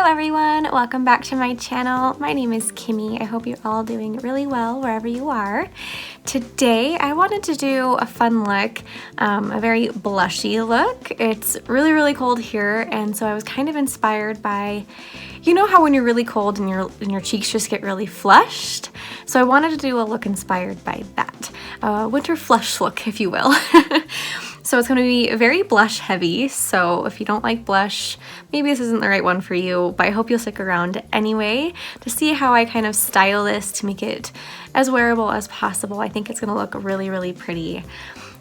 everyone, welcome back to my channel. My name is Kimmy. I hope you're all doing really well wherever you are. Today I wanted to do a fun look, a very blushy look. It's really cold here, and so I was kind of inspired by, you know how when you're really cold and your cheeks just get really flushed? So I wanted to do a look inspired by that. Winter flush look, if you will. So it's going to be very blush heavy, so if you don't like blush, maybe this isn't the right one for you, but I hope you'll stick around anyway to see how I kind of style this to make it as wearable as possible. I think it's going to look really pretty.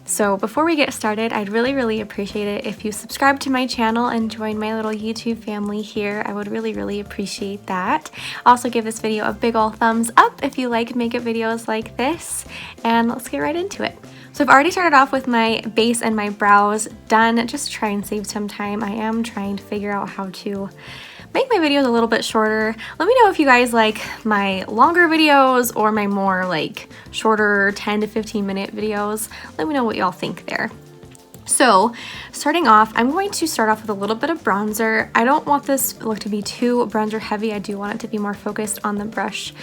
So before we get started, I'd really appreciate it if you subscribe to my channel and join my little YouTube family here. I would really appreciate that. Also give this video a big ol' thumbs up if you like makeup videos like this, and let's get right into it. So I've already started off with my base and my brows done, just to try and save some time. I am trying to figure out how to make my videos a little bit shorter. Let me know if you guys like my longer videos or my more like shorter 10 to 15 minute videos. Let me know what y'all think there. So starting off, I'm going to start off with a little bit of bronzer. I don't want this look to be too bronzer heavy. I do want it to be more focused on the blush,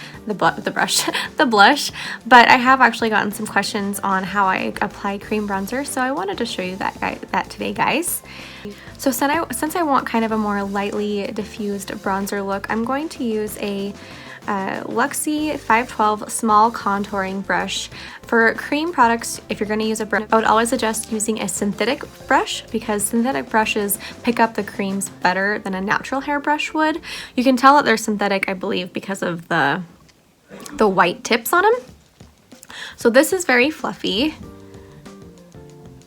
but I have actually gotten some questions on how I apply cream bronzer, so I wanted to show you that today, guys. So since I want kind of a more lightly diffused bronzer look, I'm going to use a Luxie 512 small contouring brush. For cream products, if you're going to use a brush, I would always suggest using a synthetic brush because synthetic brushes pick up the creams better than a natural hair brush would. You can tell that they're synthetic, I believe, because of the white tips on them. So this is very fluffy,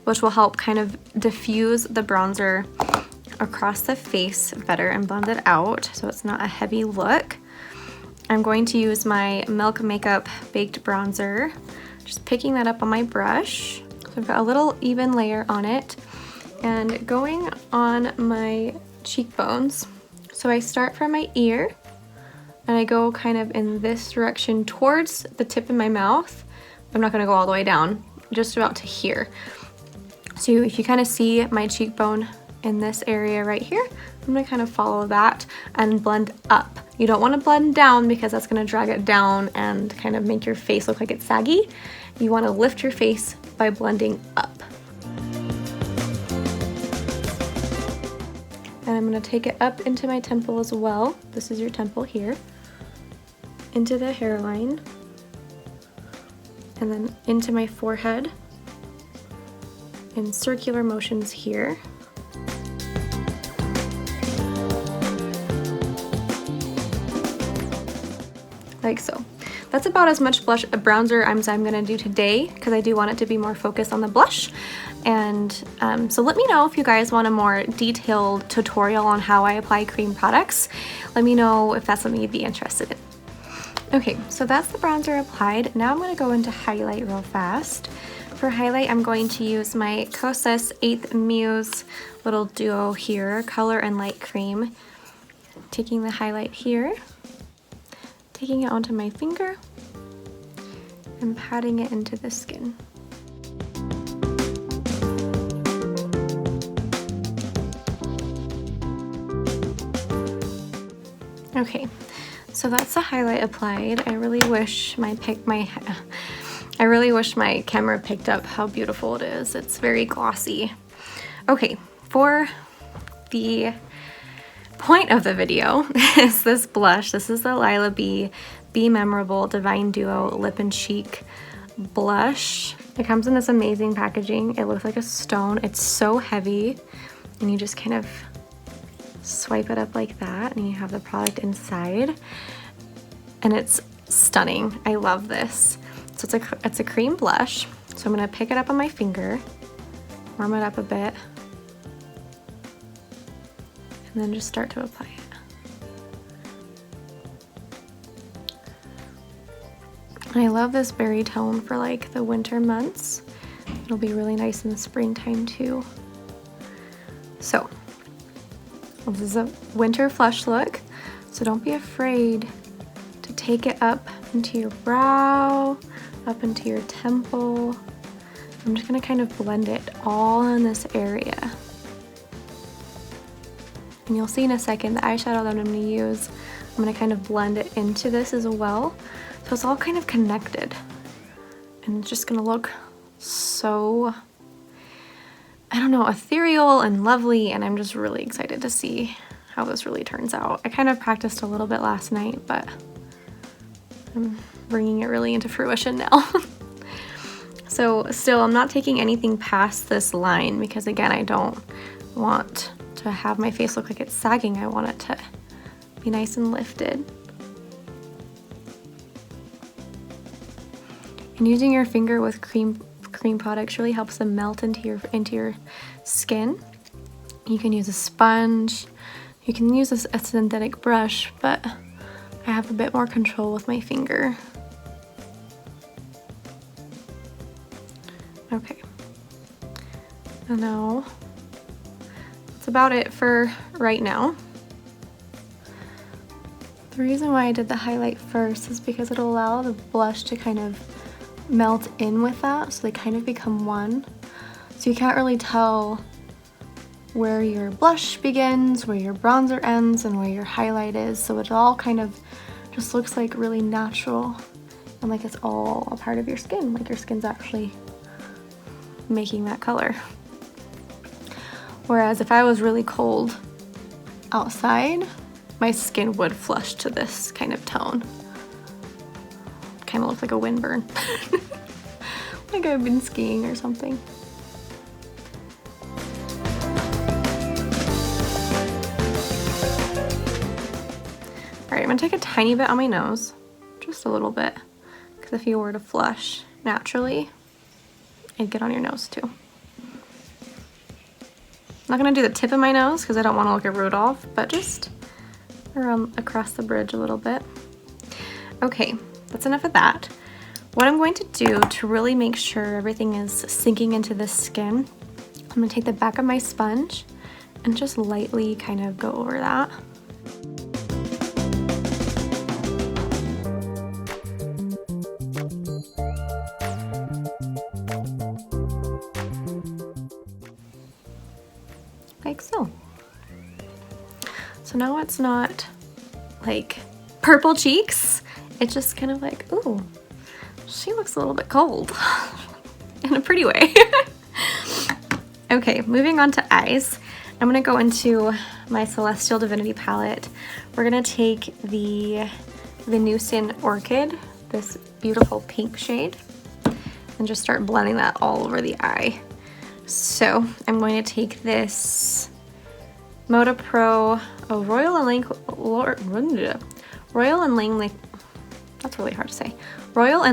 which will help kind of diffuse the bronzer across the face better and blend it out so it's not a heavy look. I'm going to use my Milk Makeup Baked Bronzer, just picking that up on my brush. So I've got a little even layer on it, and going on my cheekbones. So I start from my ear, and I go kind of in this direction towards the tip of my mouth. I'm not gonna go all the way down, just about to here. So if you kind of see my cheekbone in this area right here, I'm gonna kind of follow that and blend up. You don't want to blend down because that's going to drag it down and kind of make your face look like it's saggy. You want to lift your face by blending up. And I'm going to take it up into my temple as well. This is your temple here. Into the hairline. And then into my forehead. In circular motions here. Like so. That's about as much bronzer as I'm gonna do today because I do want it to be more focused on the blush. And so let me know if you guys want a more detailed tutorial on how I apply cream products. Let me know if that's something you'd be interested in. Okay, so that's the bronzer applied. Now I'm gonna go into highlight real fast. For highlight, I'm going to use my Kosas 8th Muse little duo here, color and light cream. Taking the highlight here. Taking it onto my finger and patting it into the skin. Okay, so that's the highlight applied. I really wish my camera picked up how beautiful it is. It's very glossy. Okay, for the point of the video is this blush. This is the Lilah b.memorable Divine Duo Lip and Cheek blush. It comes in this amazing packaging. It looks like a stone. It's so heavy, and you just kind of swipe it up like that, and you have the product inside, and it's stunning. I love this. So it's a cream blush. So I'm gonna pick it up on my finger, warm it up a bit, and then just start to apply it. And I love this berry tone for like the winter months. It'll be really nice in the springtime too. So this is a winter flush look, so don't be afraid to take it up into your brow, up into your temple. I'm just gonna kind of blend it all in this area. And you'll see in a second the eyeshadow that I'm going to use, I'm going to kind of blend it into this as well. So it's all kind of connected. And it's just going to look so, I don't know, ethereal and lovely, and I'm just really excited to see how this really turns out. I kind of practiced a little bit last night, but I'm bringing it really into fruition now. So still, I'm not taking anything past this line because, again, I don't want to have my face look like it's sagging. I want it to be nice and lifted. And using your finger with cream products really helps them melt into your skin. You can use a sponge. You can use a synthetic brush, but I have a bit more control with my finger. Okay. And now that's about it for right now. The reason why I did the highlight first is because it'll allow the blush to kind of melt in with that, so they kind of become one. So you can't really tell where your blush begins, where your bronzer ends, and where your highlight is. So it all kind of just looks like really natural and like it's all a part of your skin, like your skin's actually making that color. Whereas if I was really cold outside, my skin would flush to this kind of tone. Kind of look like a windburn. Like I've been skiing or something. Alright, I'm gonna take a tiny bit on my nose, just a little bit, because if you were to flush naturally, it'd get on your nose too. I'm not gonna do the tip of my nose because I don't want to look like Rudolph, but just around across the bridge a little bit. Okay, that's enough of that. What I'm going to do to really make sure everything is sinking into the skin, I'm gonna take the back of my sponge and just lightly kind of go over that. Like so. So now it's not like purple cheeks, it's just kind of like, ooh, she looks a little bit cold in a pretty way. Okay, moving on to eyes. I'm gonna go into my Celestial Divinity palette. We're gonna take the Venusian Orchid, this beautiful pink shade, and just start blending that all over the eye. So I'm going to take this Moda Pro Royal and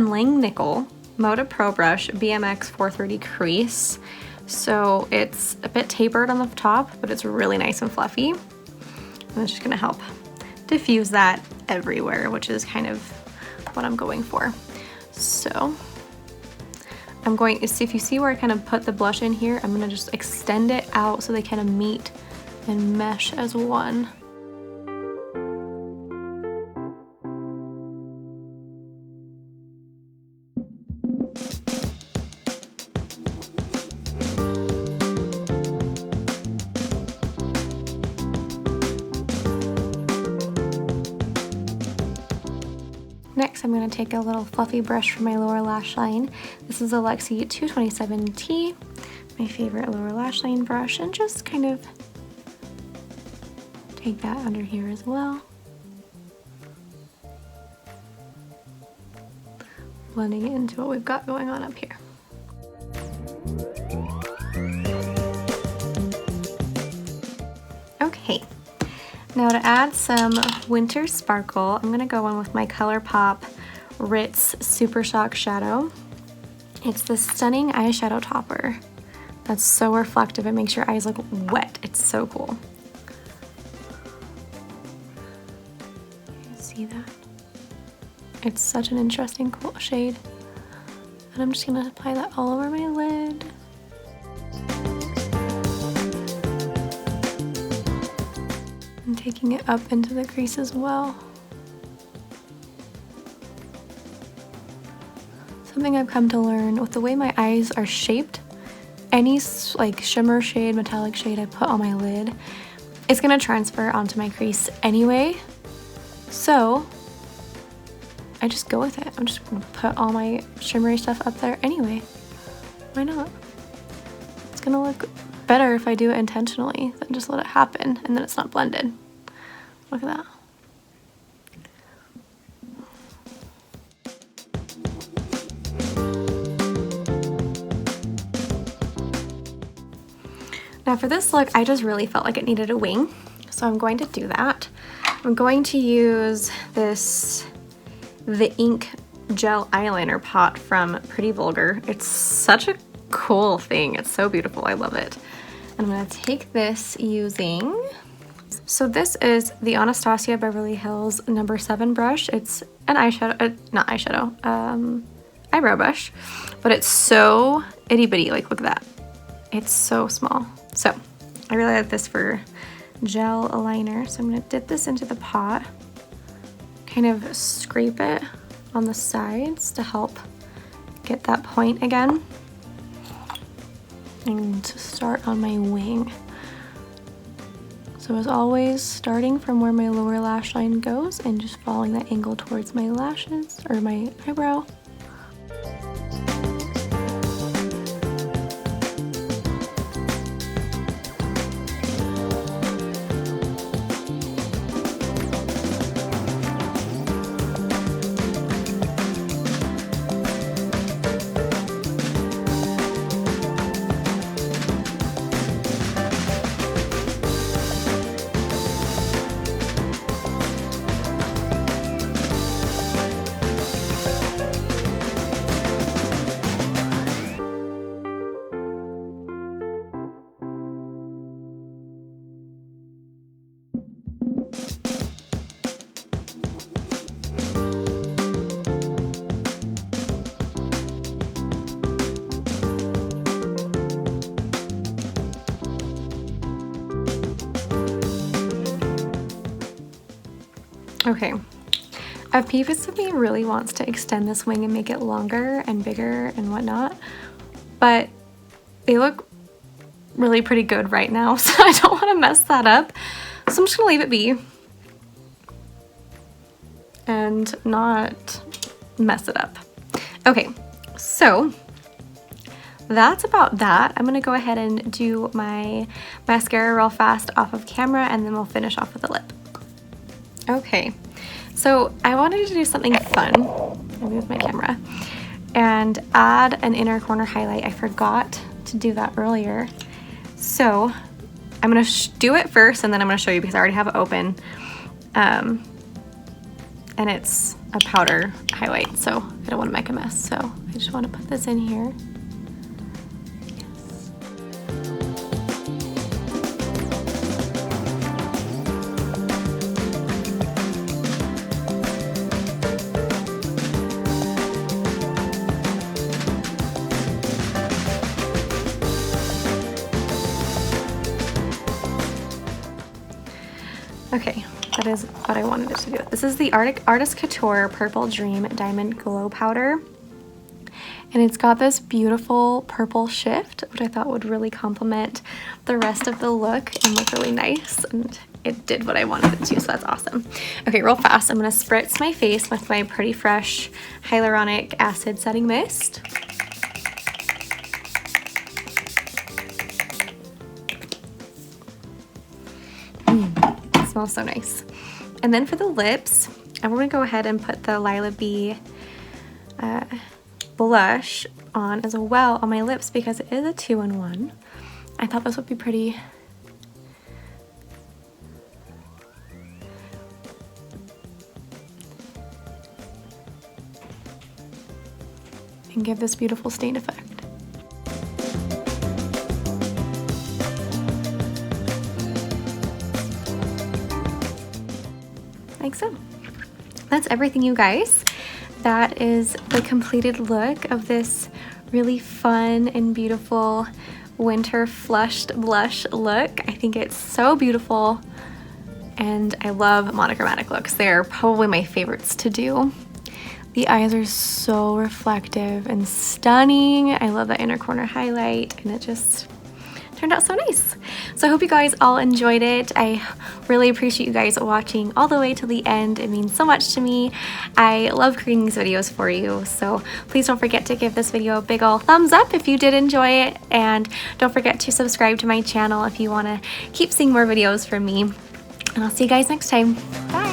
Langnickel Moda Pro brush BMX 430 crease. So it's a bit tapered on the top, but it's really nice and fluffy. And it's just gonna help diffuse that everywhere, which is kind of what I'm going for. So I'm going to see, if you see where I kind of put the blush in here, I'm gonna just extend it out so they kind of meet and mesh as one. Next, I'm going to take a little fluffy brush for my lower lash line. This is a Lexi 227T, my favorite lower lash line brush, and just kind of take that under here as well. Blending it into what we've got going on up here. Okay. Now to add some winter sparkle, I'm gonna go in with my Colourpop Ritz Super Shock Shadow. It's this stunning eyeshadow topper that's so reflective. It makes your eyes look wet. It's so cool. You see that? It's such an interesting cool shade. And I'm just gonna apply that all over my lid. And taking it up into the crease as well. Something I've come to learn with the way my eyes are shaped, any like shimmer shade, metallic shade I put on my lid it's gonna transfer onto my crease anyway. So I just go with it. I'm just gonna put all my shimmery stuff up there anyway. Why not? It's gonna look better if I do it intentionally than just let it happen and then it's not blended. Look at that. Now for this look, I just really felt like it needed a wing, so I'm going to do that. I'm going to use the ink gel eyeliner pot from Pretty Vulgar. It's such a cool thing. It's so beautiful. I love it. And I'm going to take this using, so this is the Anastasia Beverly Hills No. 7 brush. It's an eyeshadow, not eyeshadow, eyebrow brush, but it's so itty bitty. Like, look at that. It's so small. So I really like this for gel liner. So I'm going to dip this into the pot, kind of scrape it on the sides to help get that point again, and to start on my wing. So as always, starting from where my lower lash line goes and just following that angle towards my lashes or my eyebrow. Okay, a piece of me really wants to extend this wing and make it longer and bigger and whatnot, but they look really pretty good right now, so I don't want to mess that up. So I'm just gonna leave it be and not mess it up. Okay, so that's about that. I'm gonna go ahead and do my mascara real fast off of camera, and then we'll finish off with the lip. Okay, so I wanted to do something fun. I'll move my camera and add an inner corner highlight. I forgot to do that earlier. So I'm gonna do it first, and then I'm gonna show you because I already have it open. And it's a powder highlight, so I don't want to make a mess. So I just want to put this in here. Okay, that is what I wanted it to do. This is the Artist Couture Purple Dream Diamond Glow Powder. And it's got this beautiful purple shift, which I thought would really complement the rest of the look and look really nice. And it did what I wanted it to, so that's awesome. Okay, real fast, I'm gonna spritz my face with my Pretty Fresh Hyaluronic Acid Setting Mist. Smells so nice. And then for the lips, I'm gonna go ahead and put the Lilah B blush on as well on my lips because it is a 2-in-1. I thought this would be pretty. And give this beautiful stain effect. Like so. That's everything, you guys. That is the completed look of this really fun and beautiful winter flushed blush look. I think it's so beautiful, and I love monochromatic looks. They're probably my favorites to do. The eyes are so reflective and stunning. I love that inner corner highlight, and it just turned out so nice. So I hope you guys all enjoyed it. I really appreciate you guys watching all the way to the end. It means so much to me. I love creating these videos for you, so please don't forget to give this video a big ol' thumbs up if you did enjoy it, and don't forget to subscribe to my channel if you want to keep seeing more videos from me. And I'll see you guys next time. Bye!